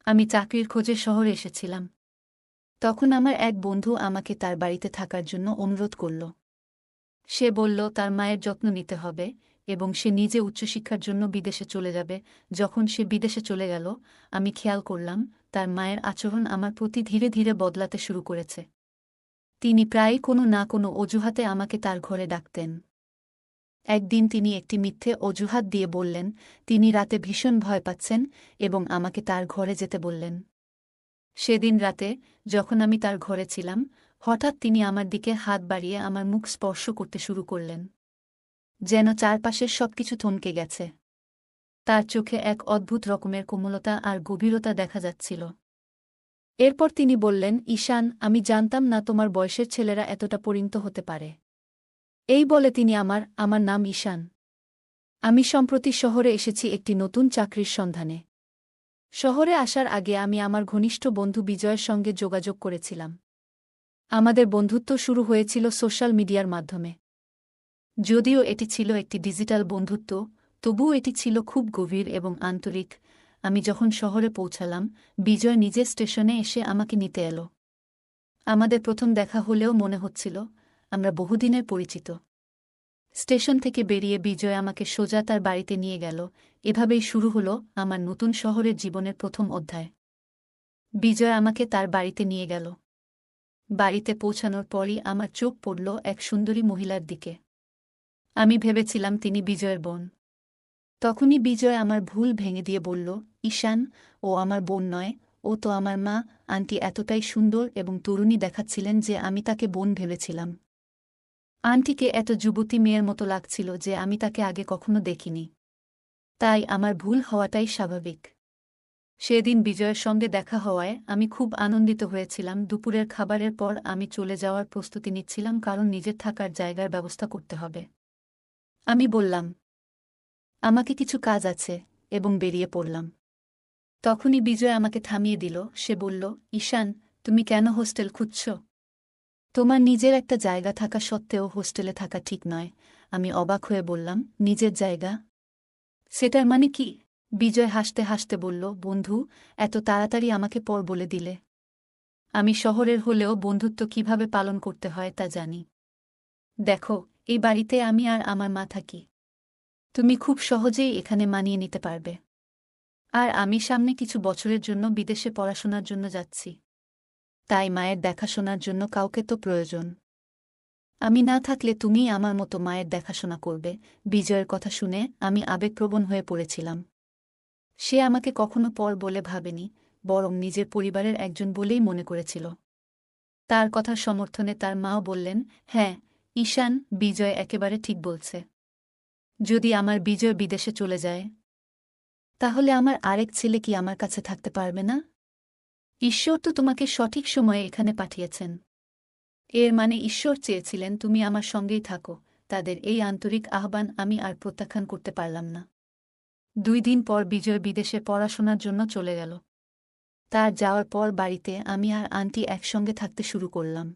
আমি চাকরির খোঁজে শহরে এসেছিলাম। তখন আমার এক বন্ধু আমাকে তার বাড়িতে থাকার জন্য অনুরোধ করল। সে বলল তার মায়ের যত্ন নিতে হবে এবং সে নিজে উচ্চশিক্ষার জন্য বিদেশে চলে যাবে। যখন সে বিদেশে চলে গেল, আমি খেয়াল করলাম তার মায়ের আচরণ আমার প্রতি ধীরে ধীরে বদলাতে শুরু করেছে। তিনি প্রায়ই কোনো না কোনো অজুহাতে আমাকে তার ঘরে ডাকতেন। একদিন তিনি একটি মিথ্যে অজুহাত দিয়ে বললেন তিনি রাতে ভীষণ ভয় পাচ্ছেন এবং আমাকে তার ঘরে যেতে বললেন। সেদিন রাতে যখন আমি তার ঘরে ছিলাম, হঠাৎ তিনি আমার দিকে হাত বাড়িয়ে আমার মুখ স্পর্শ করতে শুরু করলেন, যেন চারপাশের সবকিছু থমকে গেছে। তার চোখে এক অদ্ভুত রকমের কোমলতা আর গভীরতা দেখা যাচ্ছিল। এরপর তিনি বললেন, ঈশান, আমি জানতাম না তোমার বয়সের ছেলেরা এতটা পরিণত হতে পারে। এই বলে তিনি আমার নাম ঈশান। আমি সম্প্রতি শহরে এসেছি একটি নতুন চাকরির সন্ধানে। শহরে আসার আগে আমি আমার ঘনিষ্ঠ বন্ধু বিজয়ের সঙ্গে যোগাযোগ করেছিলাম। আমাদের বন্ধুত্ব শুরু হয়েছিল সোশ্যাল মিডিয়ার মাধ্যমে। যদিও এটি ছিল একটি ডিজিটাল বন্ধুত্ব, তবুও এটি ছিল খুব গভীর এবং আন্তরিক। আমি যখন শহরে পৌঁছালাম, বিজয় নিজে স্টেশনে এসে আমাকে নিতে এলো। আমাদের প্রথম দেখা হলেও মনে হচ্ছিল আমরা বহুদিনের পরিচিত। স্টেশন থেকে বেরিয়ে বিজয় আমাকে সোজা তার বাড়িতে নিয়ে গেল। এভাবেই শুরু হলো আমার নতুন শহরের জীবনের প্রথম অধ্যায়। বিজয় আমাকে তার বাড়িতে নিয়ে গেল। বাড়িতে পৌঁছানোর পরই আমার চোখ পড়ল এক সুন্দরী মহিলার দিকে। আমি ভেবেছিলাম তিনি বিজয়ের বোন। তখনই বিজয় আমার ভুল ভেঙে দিয়ে বলল, ঈশান, ও আমার বোন নয়, ও তো আমার মা। আন্টি এতটাই সুন্দর এবং তরুণী দেখাচ্ছিলেন যে আমি তাকে বোন ভেবেছিলাম। আন্টিকে এত যুবতী মেয়ের মতো লাগছিল যে আমি তাকে আগে কখনো দেখিনি। তাই আমার ভুল হওয়াটাই স্বাভাবিক। সেদিন বিজয়ের সঙ্গে দেখা হওয়ায় আমি খুব আনন্দিত হয়েছিলাম। দুপুরের খাবারের পর আমি চলে যাওয়ার প্রস্তুতি নিচ্ছিলাম, কারণ নিজের থাকার জায়গার ব্যবস্থা করতে হবে। আমি বললাম, আমাকে কিছু কাজ আছে, এবং বেরিয়ে পড়লাম। তখনই বিজয় আমাকে থামিয়ে দিল। সে বলল, ঈশান, তুমি কেন হোস্টেল খুঁজছ? তোমার নিজের একটা জায়গা থাকা সত্ত্বেও হোস্টেলে থাকা ঠিক নয়। আমি অবাক হয়ে বললাম, নিজের জায়গা? সেটার মানে কি? বিজয় হাসতে হাসতে বলল, বন্ধু, এত তাড়াতাড়ি আমাকে পর বলে দিলে। আমি শহরের হলেও বন্ধুত্ব কিভাবে পালন করতে হয় তা জানি। দেখো, এই বাড়িতে আমি আর আমার মা থাকি। তুমি খুব সহজেই এখানে মানিয়ে নিতে পারবে। আর আমি সামনে কিছু বছরের জন্য বিদেশে পড়াশোনার জন্য যাচ্ছি। তাই মায়ের দেখাশোনার জন্য কাউকে তো প্রয়োজন। আমি না থাকলে তুমিই আমার মতো মায়ের দেখাশোনা করবে। বিজয়ের কথা শুনে আমি আবেগপ্রবণ হয়ে পড়েছিলাম। সে আমাকে কখনো পর বলে ভাবেনি, বরং নিজের পরিবারের একজন বলেই মনে করেছিল। তার কথার সমর্থনে তার মাও বললেন, হ্যাঁ, ঈশান, বিজয় একেবারে ঠিক বলছে। যদি আমার বিজয় বিদেশে চলে যায়, তাহলে আমার আরেক ছেলে কি আমার কাছে থাকতে পারবে না? ঈশ্বর তো তোমাকে সঠিক সময়ে এখানে পাঠিয়েছেন। এর মানে ঈশ্বর চেয়েছিলেন তুমি আমার সঙ্গেই থাকো। তাদের এই আন্তরিক আহ্বান আমি আর প্রত্যাখ্যান করতে পারলাম না। 2 দিন পর বিজয় বিদেশে পড়াশোনার জন্য চলে গেল। তার যাওয়ার পর বাড়িতে আমি আর আন্টি একসঙ্গে থাকতে শুরু করলাম।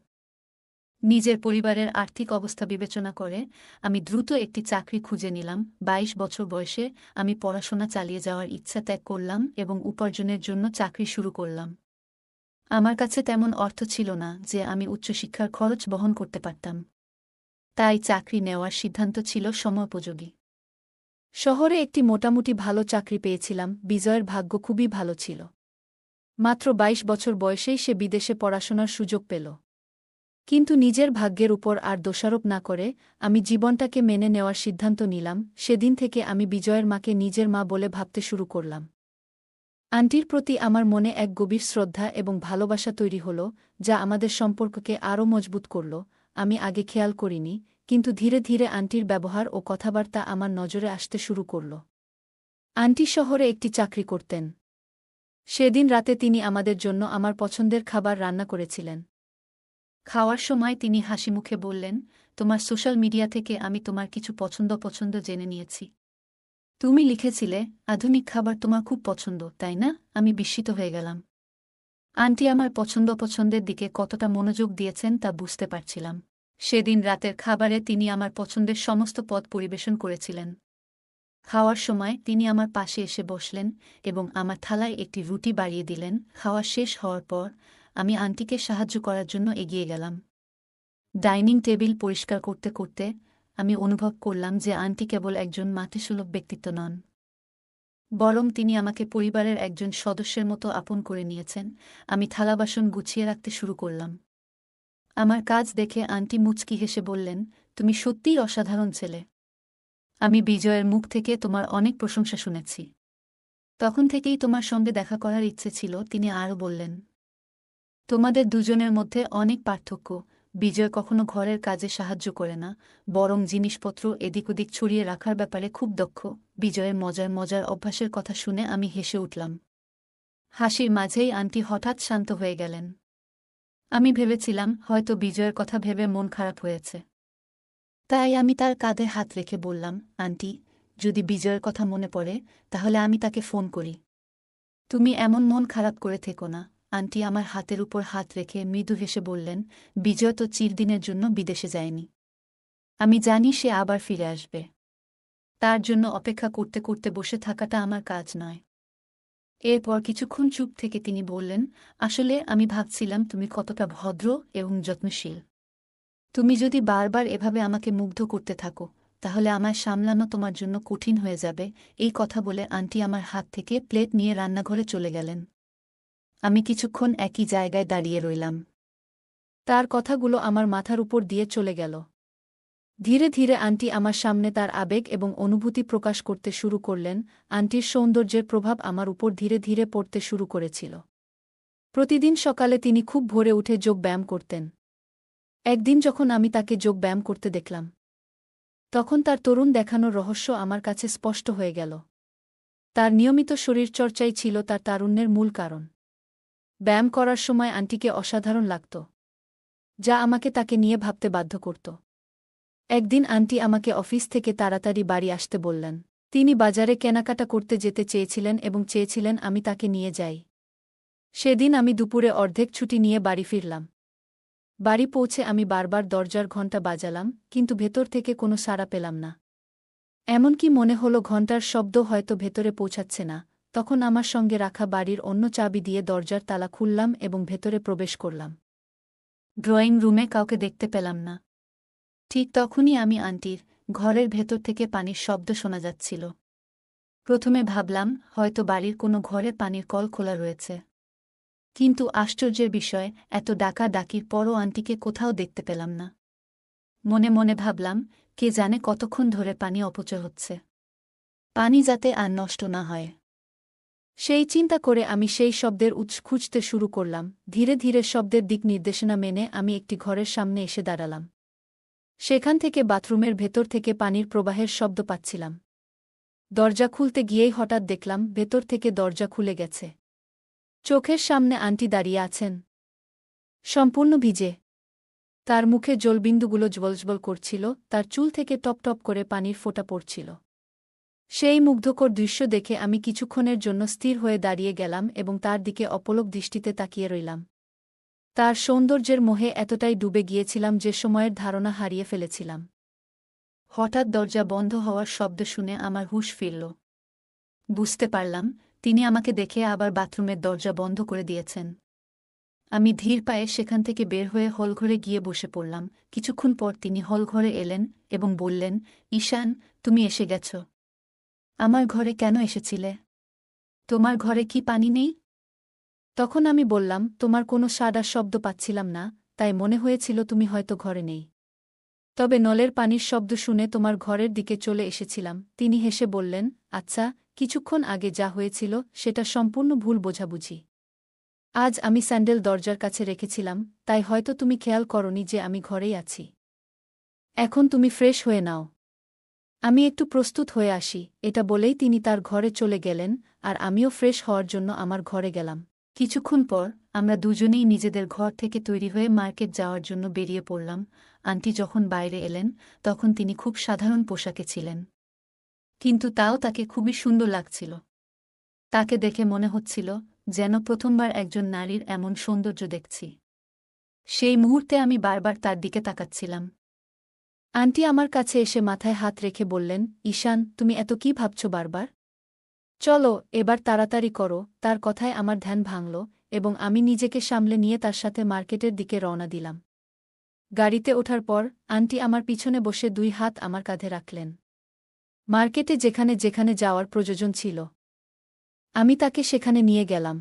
নিজের পরিবারের আর্থিক অবস্থা বিবেচনা করে আমি দ্রুত একটি চাকরি খুঁজে নিলাম। 22 বছর বয়সে আমি পড়াশোনা চালিয়ে যাওয়ার ইচ্ছা ত্যাগ করলাম এবং উপার্জনের জন্য চাকরি শুরু করলাম। আমার কাছে তেমন অর্থ ছিল না যে আমি উচ্চশিক্ষার খরচ বহন করতে পারতাম। তাই চাকরি নেওয়ার সিদ্ধান্ত ছিল সময়োপযোগী। শহরে একটি মোটামুটি ভালো চাকরি পেয়েছিলাম। বিজয়ের ভাগ্য খুবই ভালো ছিল। মাত্র 22 বছর বয়সেই সে বিদেশে পড়াশোনার সুযোগ পেল। কিন্তু নিজের ভাগ্যের উপর আর দোষারোপ না করে আমি জীবনটাকে মেনে নেওয়ার সিদ্ধান্ত নিলাম। সেদিন থেকে আমি বিজয়ের মাকে নিজের মা বলে ভাবতে শুরু করলাম। আন্টির প্রতি আমার মনে এক গভীর শ্রদ্ধা এবং ভালোবাসা তৈরি হল, যা আমাদের সম্পর্ককে আরও মজবুত করল। আমি আগে খেয়াল করিনি, কিন্তু ধীরে ধীরে আন্টির ব্যবহার ও কথাবার্তা আমার নজরে আসতে শুরু করল। আন্টি শহরে একটি চাকরি করতেন। সেদিন রাতে তিনি আমাদের জন্য আমার পছন্দের খাবার রান্না করেছিলেন। খাওয়ার সময় তিনি হাসিমুখে বললেন, তোমার সোশ্যাল মিডিয়া থেকে আমি তোমার কিছু পছন্দ জেনে নিয়েছি। তুমি লিখেছিলে আধুনিক খাবার তোমার খুব পছন্দ, তাই না? আমি বিস্মিত হয়ে গেলাম। আন্টি আমার পছন্দের দিকে কতটা মনোযোগ দিয়েছেন তা বুঝতে পারছিলাম। সেদিন রাতের খাবারে তিনি আমার পছন্দের সমস্ত পদ পরিবেশন করেছিলেন। খাওয়ার সময় তিনি আমার পাশে এসে বসলেন এবং আমার থালায় একটি রুটি বাড়িয়ে দিলেন। খাওয়া শেষ হওয়ার পর আমি আন্টিকে সাহায্য করার জন্য এগিয়ে গেলাম। ডাইনিং টেবিল পরিষ্কার করতে করতে আমি অনুভব করলাম যে আন্টি কেবল একজন মাতৃসুলভ ব্যক্তিত্ব নন, বরং তিনি আমাকে পরিবারের একজন সদস্যের মতো আপন করে নিয়েছেন। আমি থালাবাসন গুছিয়ে রাখতে শুরু করলাম। আমার কাজ দেখে আন্টি মুচকি হেসে বললেন, তুমি সত্যিই অসাধারণ ছেলে। আমি বিজয়ের মুখ থেকে তোমার অনেক প্রশংসা শুনেছি। তখন থেকেই তোমার সঙ্গে দেখা করার ইচ্ছে ছিল। তিনি আরও বললেন, তোমাদের দুজনের মধ্যে অনেক পার্থক্য। বিজয় কখনো ঘরের কাজে সাহায্য করে না, বরং জিনিসপত্র এদিক ওদিক ছড়িয়ে রাখার ব্যাপারে খুব দক্ষ। বিজয়ের মজার মজার অভ্যাসের কথা শুনে আমি হেসে উঠলাম। হাসির মাঝেই আন্টি হঠাৎ শান্ত হয়ে গেলেন। আমি ভেবেছিলাম হয়তো বিজয়ের কথা ভেবে মন খারাপ হয়েছে। তাই আমি তার কাঁধে হাত রেখে বললাম, আন্টি, যদি বিজয়ের কথা মনে পড়ে তাহলে আমি তাকে ফোন করি। তুমি এমন মন খারাপ করে থেকো না। আন্টি আমার হাতের উপর হাত রেখে মৃদু হেসে বললেন, বিজয় তো চিরদিনের জন্য বিদেশে যায়নি। আমি জানি সে আবার ফিরে আসবে। তার জন্য অপেক্ষা করতে করতে বসে থাকাটা আমার কাজ নয়। এরপর কিছুক্ষণ চুপ থেকে তিনি বললেন, আসলে আমি ভাবছিলাম তুমি কতটা ভদ্র এবং যত্নশীল। তুমি যদি বারবার এভাবে আমাকে মুগ্ধ করতে থাকো তাহলে আমায় সামলানো তোমার জন্য কঠিন হয়ে যাবে। এই কথা বলে আন্টি আমার হাত থেকে প্লেট নিয়ে রান্নাঘরে চলে গেলেন। আমি কিছুক্ষণ একই জায়গায় দাঁড়িয়ে রইলাম। তার কথাগুলো আমার মাথার উপর দিয়ে চলে গেল। ধীরে ধীরে আন্টি আমার সামনে তার আবেগ এবং অনুভূতি প্রকাশ করতে শুরু করলেন। আন্টির সৌন্দর্যের প্রভাব আমার উপর ধীরে ধীরে পড়তে শুরু করেছিল। প্রতিদিন সকালে তিনি খুব ভোরে উঠে যোগ ব্যায়াম করতেন। একদিন যখন আমি তাকে যোগ ব্যায়াম করতে দেখলাম, তখন তার তরুণ দেখানোর রহস্য আমার কাছে স্পষ্ট হয়ে গেল। তার নিয়মিত শরীরচর্চাই ছিল তার তারুণ্যের মূল কারণ। ব্যায়াম করার সময় আন্টিকে অসাধারণ লাগত, যা আমাকে তাকে নিয়ে ভাবতে বাধ্য করত। একদিন আন্টি আমাকে অফিস থেকে তাড়াতাড়ি বাড়ি আসতে বললেন। তিনি বাজারে কেনাকাটা করতে যেতে চেয়েছিলেন এবং চেয়েছিলেন আমি তাকে নিয়ে যাই। সেদিন আমি দুপুরে অর্ধেক ছুটি নিয়ে বাড়ি ফিরলাম। বাড়ি পৌঁছে আমি বারবার দরজার ঘণ্টা বাজালাম, কিন্তু ভেতর থেকে কোনো সাড়া পেলাম না। এমনকি মনে হলো ঘণ্টার শব্দ হয়তো ভেতরে পৌঁছাচ্ছে না। তখন আমার সঙ্গে রাখা বাড়ির অন্য চাবি দিয়ে দরজার তালা খুললাম এবং ভেতরে প্রবেশ করলাম। ড্রয়িং রুমে কাউকে দেখতে পেলাম না। ঠিক তখনই আমি আন্টির ঘরের ভেতর থেকে পানির শব্দ শোনা যাচ্ছিল। প্রথমে ভাবলাম হয়তো বাড়ির কোনো ঘরে পানির কল খোলা রয়েছে। কিন্তু আশ্চর্যের বিষয়, এত ডাকাডাকির পরও আন্টিকে কোথাও দেখতে পেলাম না। মনে মনে ভাবলাম, কে জানে কতক্ষণ ধরে পানি অপচয় হচ্ছে। পানি যাতে আর নষ্ট না হয়, সেই চিন্তা করে আমি সেই শব্দের উৎস খুঁজতে শুরু করলাম। ধীরে ধীরে শব্দের দিক নির্দেশনা মেনে আমি একটি ঘরের সামনে এসে দাঁড়ালাম। সেখান থেকে বাথরুমের ভেতর থেকে পানির প্রবাহের শব্দ পাচ্ছিলাম। দরজা খুলতে গিয়েই হঠাৎ দেখলাম ভেতর থেকে দরজা খুলে গেছে। চোখের সামনে আন্টি দাঁড়িয়ে আছেন, সম্পূর্ণ ভিজে। তার মুখে জলবিন্দুগুলো জ্বলজ্বল করছিল, তার চুল থেকে টপ টপ করে পানির ফোঁটা পড়ছিল। সেই মুগ্ধকর দৃশ্য দেখে আমি কিছুক্ষণের জন্য স্থির হয়ে দাঁড়িয়ে গেলাম এবং তার দিকে অপলক দৃষ্টিতে তাকিয়ে রইলাম। তার সৌন্দর্যের মোহে এতটাই ডুবে গিয়েছিলাম যে সময়ের ধারণা হারিয়ে ফেলেছিলাম। হঠাৎ দরজা বন্ধ হওয়ার শব্দ শুনে আমার হুঁশ ফিরল। বুঝতে পারলাম তিনি আমাকে দেখে আবার বাথরুমের দরজা বন্ধ করে দিয়েছেন। আমি ধীর পায়ে সেখান থেকে বের হয়ে হলঘরে গিয়ে বসে পড়লাম। কিছুক্ষণ পর তিনি হলঘরে এলেন এবং বললেন, ঈশান, তুমি এসে গেছ। আমার ঘরে কেন এসেছিলে? তোমার ঘরে কি পানি নেই? তখন আমি বললাম, তোমার কোনো সাড়ার শব্দ পাচ্ছিলাম না, তাই মনে হয়েছিল তুমি হয়তো ঘরে নেই। তবে নলের পানির শব্দ শুনে তোমার ঘরের দিকে চলে এসেছিলাম। তিনি হেসে বললেন, আচ্ছা, কিছুক্ষণ আগে যা হয়েছিল সেটা সম্পূর্ণ ভুল বোঝাবুঝি। আজ আমি স্যান্ডেল দরজার কাছে রেখেছিলাম, তাই হয়তো তুমি খেয়াল করনি যে আমি ঘরেই আছি। এখন তুমি ফ্রেশ হয়ে নাও, আমি একটু প্রস্তুত হয়ে আসি। এটা বলেই তিনি তার ঘরে চলে গেলেন, আর আমিও ফ্রেশ হওয়ার জন্য আমার ঘরে গেলাম। কিছুক্ষণ পর আমরা দুজনেই নিজেদের ঘর থেকে তৈরি হয়ে মার্কেট যাওয়ার জন্য বেরিয়ে পড়লাম। আন্টি যখন বাইরে এলেন তখন তিনি খুব সাধারণ পোশাকে ছিলেন, কিন্তু তাও তাকে খুবই সুন্দর লাগছিল। তাকে দেখে মনে হচ্ছিল যেন প্রথমবার একজন নারীর এমন সৌন্দর্য দেখছি। সেই মুহূর্তে আমি বারবার তার দিকে তাকাচ্ছিলাম। আন্টি আমার কাছে এসে মাথায় হাত রেখে বললেন, ঈশান, তুমি এত কি ভাবছ বারবার? চলো, এবার তাড়াতাড়ি করো। তার কথায় আমার ধ্যান ভাঙল এবং আমি নিজেকে সামলে নিয়ে তার সাথে মার্কেটের দিকে রওনা দিলাম। গাড়িতে ওঠার পর আন্টি আমার পিছনে বসে 2 হাত আমার কাঁধে রাখলেন। মার্কেটে যেখানে যেখানে যাওয়ার প্রয়োজন ছিল আমি তাকে সেখানে নিয়ে গেলাম।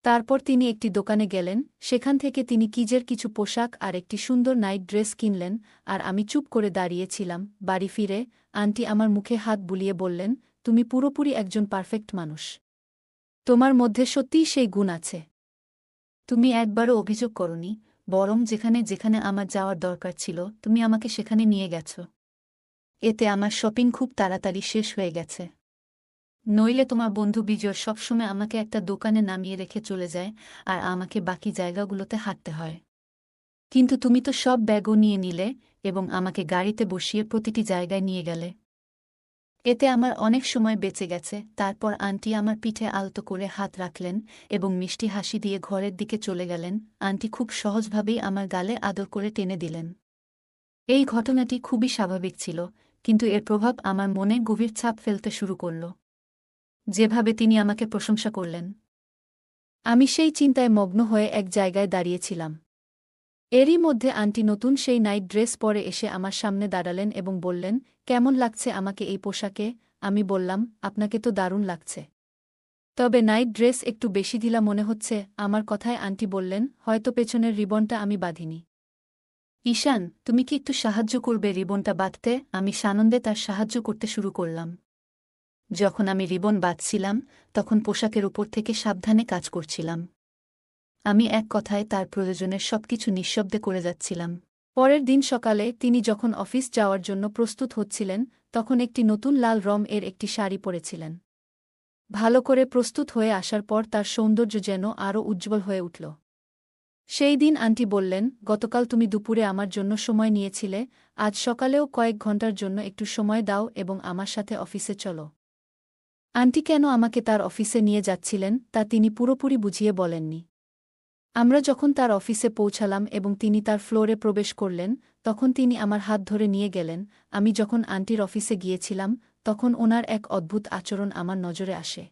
তারপর তিনি একটি দোকানে গেলেন, সেখান থেকে তিনি কিজের কিছু পোশাক আর একটি সুন্দর নাইট ড্রেস কিনলেন, আর আমি চুপ করে দাঁড়িয়েছিলাম। বাড়ি ফিরে আন্টি আমার মুখে হাত বুলিয়ে বললেন, তুমি পুরোপুরি একজন পারফেক্ট মানুষ। তোমার মধ্যে সত্যিই সেই গুণ আছে। তুমি একবারও অভিযোগ করনি, বরং যেখানে যেখানে আমার যাওয়ার দরকার ছিল তুমি আমাকে সেখানে নিয়ে গেছ। এতে আমার শপিং খুব তাড়াতাড়ি শেষ হয়ে গেছে। নইলে তোমার বন্ধু বিজয় সবসময় আমাকে একটা দোকানে নামিয়ে রেখে চলে যায় আর আমাকে বাকি জায়গাগুলোতে হাঁটতে হয়। কিন্তু তুমি তো সব ব্যাগও নিয়ে নিলে এবং আমাকে গাড়িতে বসিয়ে প্রতিটি জায়গায় নিয়ে গেলে। এতে আমার অনেক সময় বেঁচে গেছে। তারপর আন্টি আমার পিঠে আলতো করে হাত রাখলেন এবং মিষ্টি হাসি দিয়ে ঘরের দিকে চলে গেলেন। আন্টি খুব সহজভাবেই আমার গালে আদর করে টেনে দিলেন। এই ঘটনাটি খুবই স্বাভাবিক ছিল, কিন্তু এর প্রভাব আমার মনে গভীর ছাপ ফেলতে শুরু করল। যেভাবে তিনি আমাকে প্রশংসা করলেন, আমি সেই চিন্তায় মগ্ন হয়ে এক জায়গায় দাঁড়িয়েছিলাম। এরই মধ্যে আন্টি নতুন সেই নাইট ড্রেস পরে এসে আমার সামনে দাঁড়ালেন এবং বললেন, কেমন লাগছে আমাকে এই পোশাকে? আমি বললাম, আপনাকে তো দারুণ লাগছে। তবে নাইট ড্রেস একটু বেশি ঢিলা মনে হচ্ছে। আমার কথায় আন্টি বললেন, হয়তো পেছনের রিবনটা আমি বাঁধিনি। ঈশান, তুমি কি একটু সাহায্য করবে রিবনটা বাঁধতে? আমি সানন্দে তার সাহায্য করতে শুরু করলাম। যখন আমি রিবন বাঁধছিলাম তখন পোশাকের উপর থেকে সাবধানে কাজ করছিলাম। আমি এক কথায় তার প্রয়োজনের সবকিছু নিঃশব্দে করে যাচ্ছিলাম। পরের দিন সকালে তিনি যখন অফিস যাওয়ার জন্য প্রস্তুত হচ্ছিলেন, তখন একটি নতুন লাল রং-এর একটি শাড়ি পরেছিলেন। ভালো করে প্রস্তুত হয়ে আসার পর তার সৌন্দর্য যেন আরও উজ্জ্বল হয়ে উঠল। সেই দিন আন্টি বললেন, গতকাল তুমি দুপুরে আমার জন্য সময় নিয়েছিলে, আজ সকালেও কয়েক ঘন্টার জন্য একটু সময় দাও এবং আমার সাথে অফিসে চলো। আন্টি কেন আমাকে তার অফিসে নিয়ে যাচ্ছিলেন তা তিনি পুরোপুরি বুঝিয়ে বলেননি। আমরা যখন তার অফিসে পৌঁছালাম এবং তিনি তার ফ্লোরে প্রবেশ করলেন, তখন তিনি আমার হাত ধরে নিয়ে গেলেন। আমি যখন আন্টির অফিসে গিয়েছিলাম তখন ওনার এক অদ্ভুত আচরণ আমার নজরে আসে।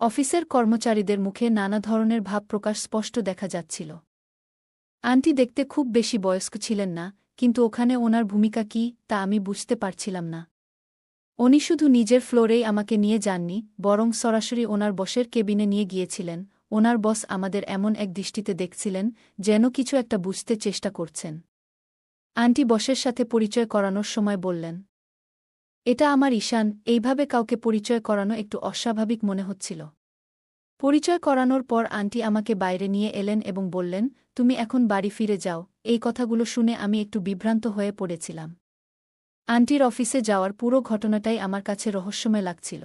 অফিসের কর্মচারীদের মুখে নানা ধরনের ভাব প্রকাশ স্পষ্ট দেখা যাচ্ছিল। আন্টি দেখতে খুব বেশি বয়স্ক ছিলেন না, কিন্তু ওখানে ওনার ভূমিকা কী তা আমি বুঝতে পারছিলাম না। উনি শুধু নিজের ফ্লোরেই আমাকে নিয়ে যাননি, বরং সরাসরি ওনার বসের কেবিনে নিয়ে গিয়েছিলেন। ওনার বস আমাদের এমন এক দৃষ্টিতে দেখছিলেন যেন কিছু একটা বুঝতে চেষ্টা করছেন। আন্টি বসের সাথে পরিচয় করানোর সময় বললেন, এটা আমার ঈশান। এইভাবে কাউকে পরিচয় করানো একটু অস্বাভাবিক মনে হচ্ছিল। পরিচয় করানোর পর আন্টি আমাকে বাইরে নিয়ে এলেন এবং বললেন, তুমি এখন বাড়ি ফিরে যাও। এই কথাগুলো শুনে আমি একটু বিভ্রান্ত হয়ে পড়েছিলাম। আন্টির অফিসে যাওয়ার পুরো ঘটনাটাই আমার কাছে রহস্যময় লাগছিল।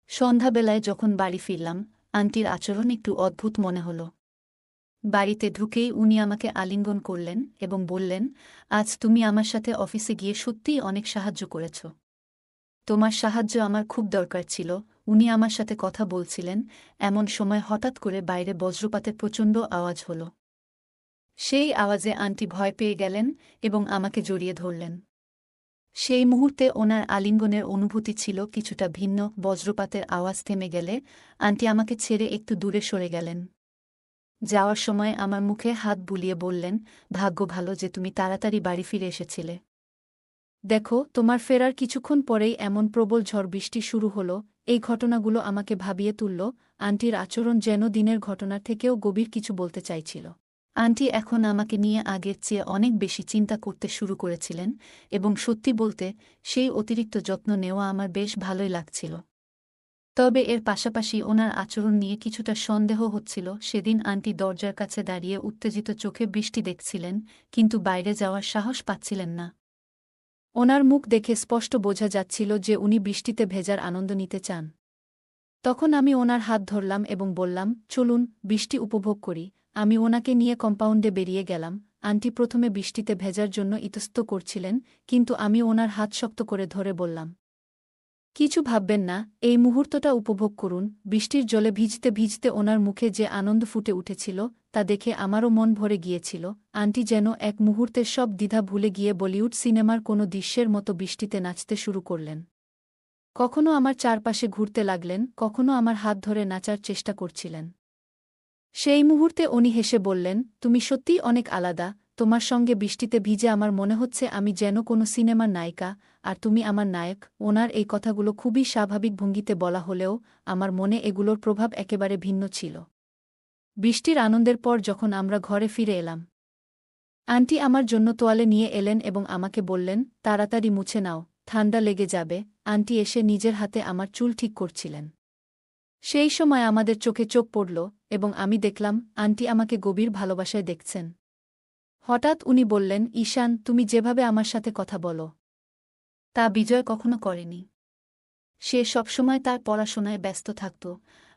সন্ধ্যাবেলায় যখন বাড়ি ফিরলাম, আন্টির আচরণ একটু অদ্ভুত মনে হল। বাড়িতে ঢুকেই উনি আমাকে আলিঙ্গন করলেন এবং বললেন, আজ তুমি আমার সাথে অফিসে গিয়ে সত্যিই অনেক সাহায্য করেছ। তোমার সাহায্য আমার খুব দরকার ছিল। উনি আমার সাথে কথা বলছিলেন, এমন সময় হঠাৎ করে বাইরে বজ্রপাতের প্রচণ্ড আওয়াজ হল। সেই আওয়াজে আন্টি ভয় পেয়ে গেলেন এবং আমাকে জড়িয়ে ধরলেন। সেই মুহূর্তে ওনার আলিঙ্গনের অনুভূতি ছিল কিছুটা ভিন্ন। বজ্রপাতের আওয়াজ থেমে গেলে আন্টি আমাকে ছেড়ে একটু দূরে সরে গেলেন। যাওয়ার সময় আমার মুখে হাত বুলিয়ে বললেন, ভাগ্য ভালো যে তুমি তাড়াতাড়ি বাড়ি ফিরে এসেছিলে। দেখো, তোমার ফেরার কিছুক্ষণ পরেই এমন প্রবল ঝড় বৃষ্টি শুরু হলো। এই ঘটনাগুলো আমাকে ভাবিয়ে তুলল। আন্টির আচরণ যেন দিনের ঘটনার থেকেও গভীর কিছু বলতে চাইছিল। আন্টি এখন আমাকে নিয়ে আগের চেয়ে অনেক বেশি চিন্তা করতে শুরু করেছিলেন এবং সত্যি বলতে সেই অতিরিক্ত যত্ন নেওয়া আমার বেশ ভালোই লাগছিল। তবে এর পাশাপাশি ওনার আচরণ নিয়ে কিছুটা সন্দেহ হচ্ছিল। সেদিন আন্টি দরজার কাছে দাঁড়িয়ে উত্তেজিত চোখে বৃষ্টি দেখছিলেন, কিন্তু বাইরে যাওয়ার সাহস পাচ্ছিলেন না। ওনার মুখ দেখে স্পষ্ট বোঝা যাচ্ছিল যে উনি বৃষ্টিতে ভেজার আনন্দ নিতে চান। তখন আমি ওনার হাত ধরলাম এবং বললাম, চলুন বৃষ্টি উপভোগ করি। আমি ওনাকে নিয়ে কম্পাউন্ডে বেরিয়ে গেলাম। আন্টি প্রথমে বৃষ্টিতে ভেজার জন্য ইতস্তত করছিলেন, কিন্তু আমি ওনার হাত শক্ত করে ধরে বললাম, কিছু ভাববেন না, এই মুহূর্তটা উপভোগ করুন। বৃষ্টির জলে ভিজতে ভিজতে ওনার মুখে যে আনন্দ ফুটে উঠেছিল তা দেখে আমারও মন ভরে গিয়েছিল। আন্টি যেন এক মুহূর্তের সব দ্বিধা ভুলে গিয়ে বলিউড সিনেমার কোনো দৃশ্যের মতো বৃষ্টিতে নাচতে শুরু করলেন। কখনো আমার চারপাশে ঘুরতে লাগলেন, কখনো আমার হাত ধরে নাচার চেষ্টা করছিলেন। সেই মুহূর্তে উনি হেসে বললেন, তুমি সত্যিই অনেক আলাদা, তোমার সঙ্গে বৃষ্টিতে ভিজে আমার মনে হচ্ছে আমি যেন কোনো সিনেমার নায়িকা, আর তুমি আমার নায়ক। ওনার এই কথাগুলো খুবই স্বাভাবিক ভঙ্গিতে বলা হলেও আমার মনে এগুলোর প্রভাব একেবারে ভিন্ন ছিল। বৃষ্টির আনন্দের পর যখন আমরা ঘরে ফিরে এলাম, আন্টি আমার জন্য তোয়ালে নিয়ে এলেন এবং আমাকে বললেন, তাড়াতাড়ি মুছে নাও, ঠান্ডা লেগে যাবে। আন্টি এসে নিজের হাতে আমার চুল ঠিক করছিলেন। সেই সময় আমাদের চোখে চোখ পড়ল এবং আমি দেখলাম আন্টি আমাকে গভীর ভালোবাসায় দেখছেন। হঠাৎ উনি বললেন, ঈশান, তুমি যেভাবে আমার সাথে কথা বলো তা বিজয় কখনো করেনি। সে সবসময় তার পড়াশোনায় ব্যস্ত থাকত।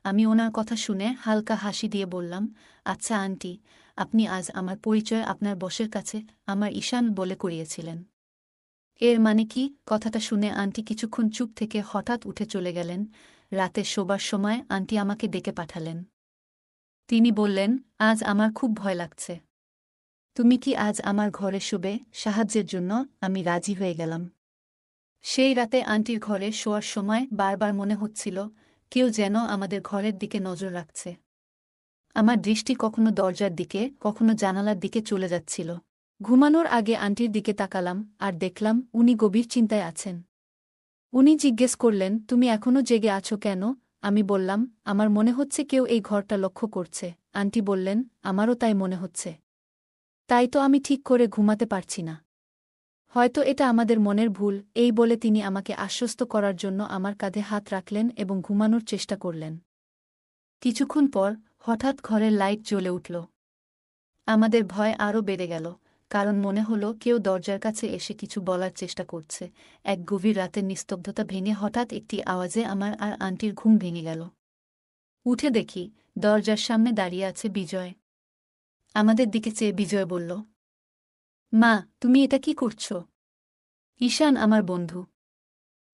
আমি ওনার কথা শুনে হালকা হাসি দিয়ে বললাম, আচ্ছা আন্টি, আপনি আজ আমার পরিচয় আপনার বসের কাছে আমার ঈশান বলে করিয়েছিলেন। এর মানে কি? কথাটা শুনে আন্টি কিছুক্ষণ চুপ থেকে হঠাৎ উঠে চলে গেলেন। রাতে শোবার সময় আন্টি আমাকে ডেকে পাঠালেন। তিনি বললেন, আজ আমার খুব ভয় লাগছে। তুমি কি আজ আমার ঘরে শুবে? সাহায্যের জন্য আমি রাজি হয়ে গেলাম। সেই রাতে আন্টির ঘরে শোয়ার সময় বারবার মনে হচ্ছিল কেউ যেন আমাদের ঘরের দিকে নজর রাখছে। আমার দৃষ্টি কখনো দরজার দিকে, কখনো জানালার দিকে চলে যাচ্ছিল। ঘুমানোর আগে আন্টির দিকে তাকালাম আর দেখলাম উনি গভীর চিন্তায় আছেন। উনি জিজ্ঞেস করলেন, তুমি এখনও জেগে আছো কেন? আমি বললাম, আমার মনে হচ্ছে কেউ এই ঘরটা লক্ষ্য করছে। আন্টি বললেন, আমারও তাই মনে হচ্ছে। তাই তো আমি ঠিক করে ঘুমাতে পারছি না। হয়তো এটা আমাদের মনের ভুল। এই বলে তিনি আমাকে আশ্বস্ত করার জন্য আমার কাঁধে হাত রাখলেন এবং ঘুমানোর চেষ্টা করলেন। কিছুক্ষণ পর হঠাৎ ঘরের লাইট জ্বলে উঠল। আমাদের ভয় আরও বেড়ে গেল, কারণ মনে হলো কেউ দরজার কাছে এসে কিছু বলার চেষ্টা করছে। এক গভীর রাতের নিস্তব্ধতা ভেঙে হঠাৎ একটি আওয়াজে আমার আর আন্টির ঘুম ভেঙে গেল। উঠে দেখি দরজার সামনে দাঁড়িয়ে আছে বিজয়। আমাদের দিকে চেয়ে বিজয় বলল, মা, তুমি এটা কি করছ? ঈশান আমার বন্ধু,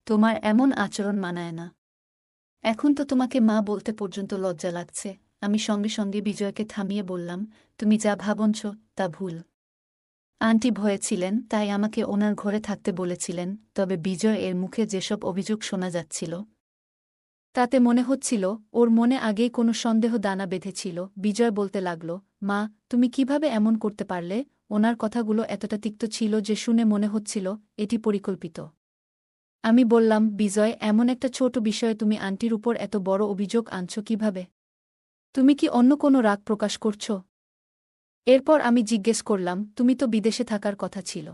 তোমার এমন আচরণ মানায় না। এখন তো তোমাকে মা বলতে পর্যন্ত লজ্জা লাগছে। আমি সঙ্গে সঙ্গে বিজয়কে থামিয়ে বললাম, তুমি যা ভাবছ তা ভুল। আন্টি ভয়ে ছিলেন, তাই আমাকে ওনার ঘরে থাকতে বলেছিলেন। তবে বিজয় এর মুখে যেসব অভিযোগ শোনা যাচ্ছিল তাতে মনে হচ্ছিল ওর মনে আগেই কোনো সন্দেহ দানা বেঁধেছিল। বিজয় বলতে লাগল, মা, তুমি কিভাবে এমন করতে পারলে? ওনার কথাগুলো এতটা তিক্ত ছিল যে শুনে মনে হচ্ছিল এটি পরিকল্পিত। আমি বললাম, বিজয়, এমন একটা ছোট বিষয়ে তুমি আন্টির উপর এত বড় অভিযোগ আনছ কিভাবে? তুমি কি অন্য কোনো রাগ প্রকাশ করছ? এরপর আমি জিজ্ঞেস করলাম, তুমি তো বিদেশে থাকার কথা ছিল,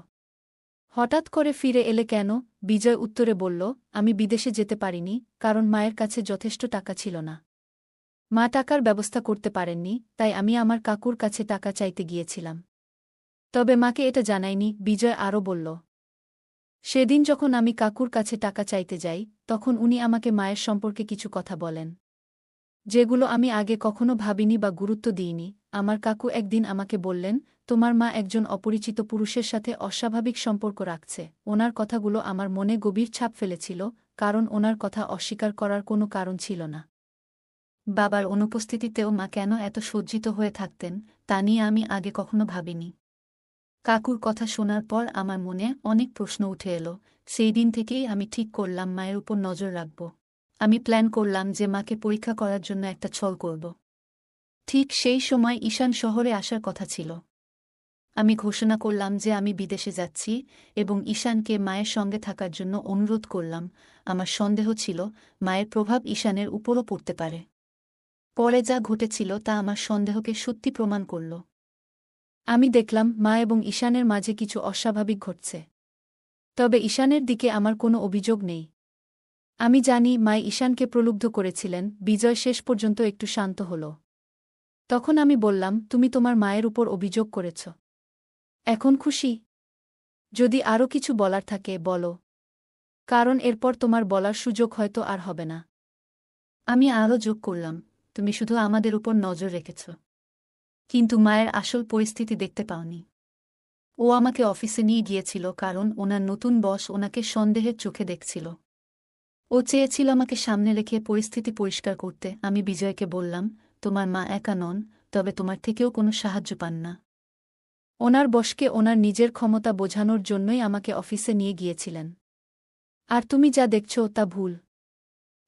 হঠাৎ করে ফিরে এলে কেন? বিজয় উত্তরে বলল, আমি বিদেশে যেতে পারিনি কারণ মায়ের কাছে যথেষ্ট টাকা ছিল না। মা টাকার ব্যবস্থা করতে পারেননি, তাই আমি আমার কাকুর কাছে টাকা চাইতে গিয়েছিলাম। তবে মাকে এটা জানাইনি। বিজয় আরও বলল, সেদিন যখন আমি কাকুর কাছে টাকা চাইতে যাই তখন উনি আমাকে মায়ের সম্পর্কে কিছু কথা বলেন, যেগুলো আমি আগে কখনো ভাবিনি বা গুরুত্ব দিইনি। আমার কাকু একদিন আমাকে বললেন, তোমার মা একজন অপরিচিত পুরুষের সাথে অস্বাভাবিক সম্পর্ক রাখছে। ওনার কথাগুলো আমার মনে গভীর ছাপ ফেলেছিল, কারণ ওনার কথা অস্বীকার করার কোনো কারণ ছিল না। বাবার অনুপস্থিতিতেও মা কেন এত সজ্জিত হয়ে থাকতেন তা নিয়ে আমি আগে কখনো ভাবিনি। কাকুর কথা শোনার পর আমার মনে অনেক প্রশ্ন উঠে এলো। সেই দিন থেকেই আমি ঠিক করলাম মায়ের উপর নজর রাখব। আমি প্ল্যান করলাম যে মাকে পরীক্ষা করার জন্য একটা ছল করব। ঠিক সেই সময় ঈশান শহরে আসার কথা ছিল। আমি ঘোষণা করলাম যে আমি বিদেশে যাচ্ছি এবং ঈশানকে মায়ের সঙ্গে থাকার জন্য অনুরোধ করলাম। আমার সন্দেহ ছিল মায়ের প্রভাব ঈশানের উপরও পড়তে পারে। পরে যা ঘটেছিল তা আমার সন্দেহকে সত্যি প্রমাণ করল। আমি দেখলাম মা এবং ঈশানের মাঝে কিছু অস্বাভাবিক ঘটছে। তবে ঈশানের দিকে আমার কোনো অভিযোগ নেই। আমি জানি মা ঈশানকে প্রলুব্ধ করেছিলেন। বিজয় শেষ পর্যন্ত একটু শান্ত হল। তখন আমি বললাম, তুমি তোমার মায়ের উপর অভিযোগ করেছ, এখন খুশি? যদি আরও কিছু বলার থাকে বলো, কারণ এরপর তোমার বলার সুযোগ হয়তো আর হবে না। আমি আরও যোগ করলাম, তুমি শুধু আমাদের উপর নজর রেখেছ, কিন্তু মায়ের আসল পরিস্থিতি দেখতে পাওনি। ও আমাকে অফিসে নিয়ে গিয়েছিল কারণ ওনার নতুন বস ওনাকে সন্দেহের চোখে দেখছিল। ও চেয়েছিল আমাকে সামনে রেখে পরিস্থিতি পরিষ্কার করতে। আমি বিজয়কে বললাম, তোমার মা একা নন, তবে তোমার থেকেও কোনো সাহায্য পান না। ওনার বসকে ওনার নিজের ক্ষমতা বোঝানোর জন্যই আমাকে অফিসে নিয়ে গিয়েছিলেন। আর তুমি যা দেখছ তা ভুল।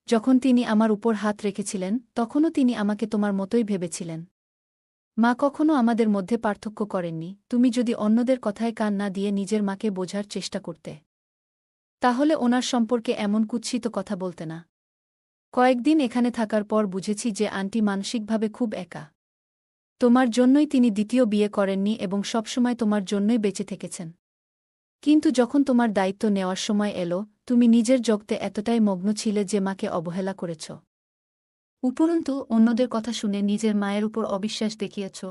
যখন তিনি আমার উপর হাত রেখেছিলেন তখনও তিনি আমাকে তোমার মতোই ভেবেছিলেন। মা কখনো আমাদের মধ্যে পার্থক্য করেননি। তুমি যদি অন্যদের কথায় কান না দিয়ে নিজের মাকে বোঝার চেষ্টা করতে, তাহলে ওনার সম্পর্কে এমন কুৎসিত কথা বলতে না। কয়েকদিন এখানে থাকার পর বুঝেছি যে আন্টি মানসিকভাবে খুব একা। তোমার জন্যই তিনি দ্বিতীয় বিয়ে করেননি এবং সবসময় তোমার জন্যই বেঁচে থেকেছেন। কিন্তু যখন তোমার দায়িত্ব নেওয়ার সময় এলো, তুমি নিজের জগতে এতটাই মগ্ন ছিলে যে মাকে অবহেলা করেছ। উপরন্তু অন্যদের কথা শুনে নিজের মায়ের উপর অবিশ্বাস দেখিয়েছ।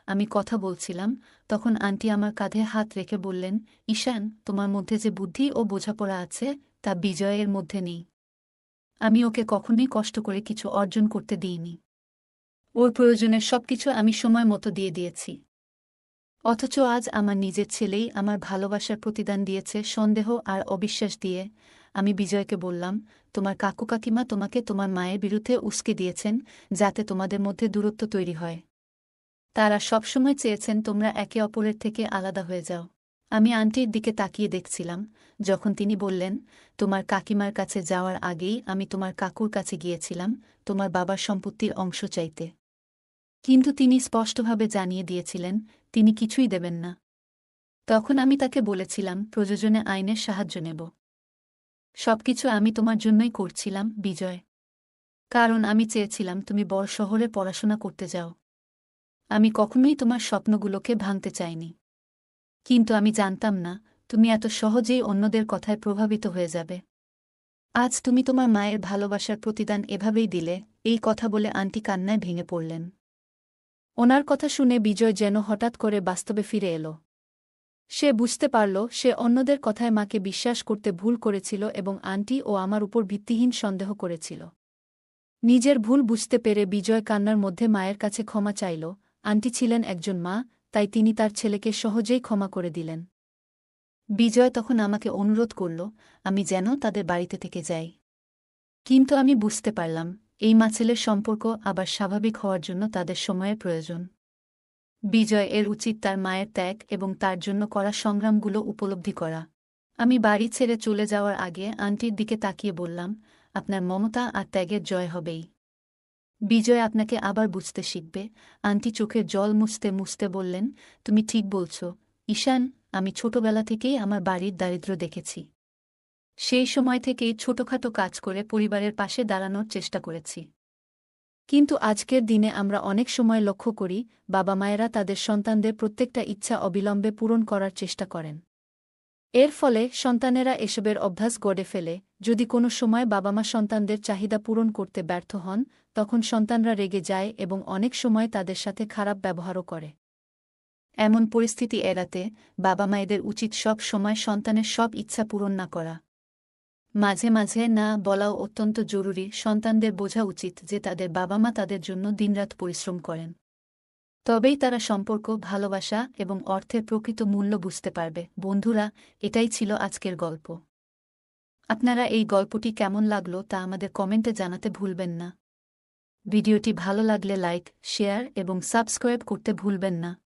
আমি কথা বলছিলাম, তখন আন্টি আমার কাঁধে হাত রেখে বললেন, ঈশান, তোমার মধ্যে যে বুদ্ধি ও বোঝাপড়া আছে তা বিজয়ের মধ্যে নেই। আমি ওকে কখনোই কষ্ট করে কিছু অর্জন করতে দিইনি। ওর প্রয়োজনের সবকিছু আমি সময় মতো দিয়ে দিয়েছি। অথচ আজ আমার নিজের ছেলেই আমার ভালোবাসার প্রতিদান দিয়েছে সন্দেহ আর অবিশ্বাস দিয়ে। আমি বিজয়কে বললাম, তোমার কাকু কাকিমা তোমাকে তোমার মায়ের বিরুদ্ধে উস্কে দিয়েছেন যাতে তোমাদের মধ্যে দূরত্ব তৈরি হয়। তারা সবসময় চেয়েছেন তোমরা একে অপরের থেকে আলাদা হয়ে যাও। আমি আন্টির দিকে তাকিয়ে দেখছিলাম যখন তিনি বললেন, তোমার কাকিমার কাছে যাওয়ার আগেই আমি তোমার কাকুর কাছে গিয়েছিলাম তোমার বাবার সম্পত্তির অংশ চাইতে। কিন্তু তিনি স্পষ্টভাবে জানিয়ে দিয়েছিলেন তিনি কিছুই দেবেন না। তখন আমি তাকে বলেছিলাম, প্রয়োজনে আইনের সাহায্য নেব। সবকিছু আমি তোমার জন্যই করছিলাম বিজয়। কারণ আমি চেয়েছিলাম তুমি বড় শহরে পড়াশোনা করতে যাও। আমি কখনোই তোমার স্বপ্নগুলোকে ভাঙতে চাইনি। কিন্তু আমি জানতাম না তুমি এত সহজেই অন্যদের কথায় প্রভাবিত হয়ে যাবে। আজ তুমি তোমার মায়ের ভালোবাসার প্রতিদান এভাবেই দিলে। এই কথা বলে আন্টি কান্নায় ভেঙে পড়লেন। ওনার কথা শুনে বিজয় যেন হঠাৎ করে বাস্তবে ফিরে এলো। সে বুঝতে পারল সে অন্যদের কথায় মাকে বিশ্বাস করতে ভুল করেছিল এবং আন্টি ও আমার উপর ভিত্তিহীন সন্দেহ করেছিল। নিজের ভুল বুঝতে পেরে বিজয় কান্নার মধ্যে মায়ের কাছে ক্ষমা চাইল। আন্টি ছিলেন একজন মা, তাই তিনি তার ছেলেকে সহজেই ক্ষমা করে দিলেন। বিজয় তখন আমাকে অনুরোধ করল আমি যেন তাদের বাড়িতে থেকে যাই। কিন্তু আমি বুঝতে পারলাম এই মা ছেলের সম্পর্ক আবার স্বাভাবিক হওয়ার জন্য তাদের সময়ের প্রয়োজন। বিজয় এর উচিত তার মায়ের ত্যাগ এবং তার জন্য করা সংগ্রামগুলো উপলব্ধি করা। আমি বাড়ি ছেড়ে চলে যাওয়ার আগে আন্টির দিকে তাকিয়ে বললাম, আপনার মমতা আর ত্যাগের জয় হবেই। বিজয় আপনাকে আবার বুঝতে শিখবে। আন্টি চোখের জল মুছতে মুছতে বললেন, তুমি ঠিক বলছ ঈশান, আমি ছোটবেলা থেকেই আমার বাড়ির দারিদ্র্য দেখেছি। সেই সময় থেকেই ছোটখাটো কাজ করে পরিবারের পাশে দাঁড়ানোর চেষ্টা করেছি। কিন্তু আজকের দিনে আমরা অনেক সময় লক্ষ্য করি বাবা মায়েরা তাদের সন্তানদের প্রত্যেকটা ইচ্ছা অবিলম্বে পূরণ করার চেষ্টা করেন। এর ফলে সন্তানেরা এসবের অভ্যাস গড়ে ফেলে। যদি কোনো সময় বাবা মা সন্তানদের চাহিদা পূরণ করতে ব্যর্থ হন, তখন সন্তানরা রেগে যায় এবং অনেক সময় তাদের সাথে খারাপ ব্যবহারও করে। এমন পরিস্থিতি এড়াতে বাবা মায়েদের উচিত সব সময় সন্তানের সব ইচ্ছা পূরণ না করা। মাঝে মাঝে না বলাও অত্যন্ত জরুরি। সন্তানদের বোঝা উচিত যে তাদের বাবা মা তাদের জন্য দিনরাত পরিশ্রম করেন। তবেই তারা সম্পর্ক, ভালোবাসা এবং অর্থের প্রকৃত মূল্য বুঝতে পারবে। বন্ধুরা, এটাই ছিল আজকের গল্প। আপনারা এই গল্পটি কেমন লাগলো তা আমাদের কমেন্টে জানাতে ভুলবেন না। ভিডিওটি ভালো লাগলে লাইক, শেয়ার এবং সাবস্ক্রাইব করতে ভুলবেন না।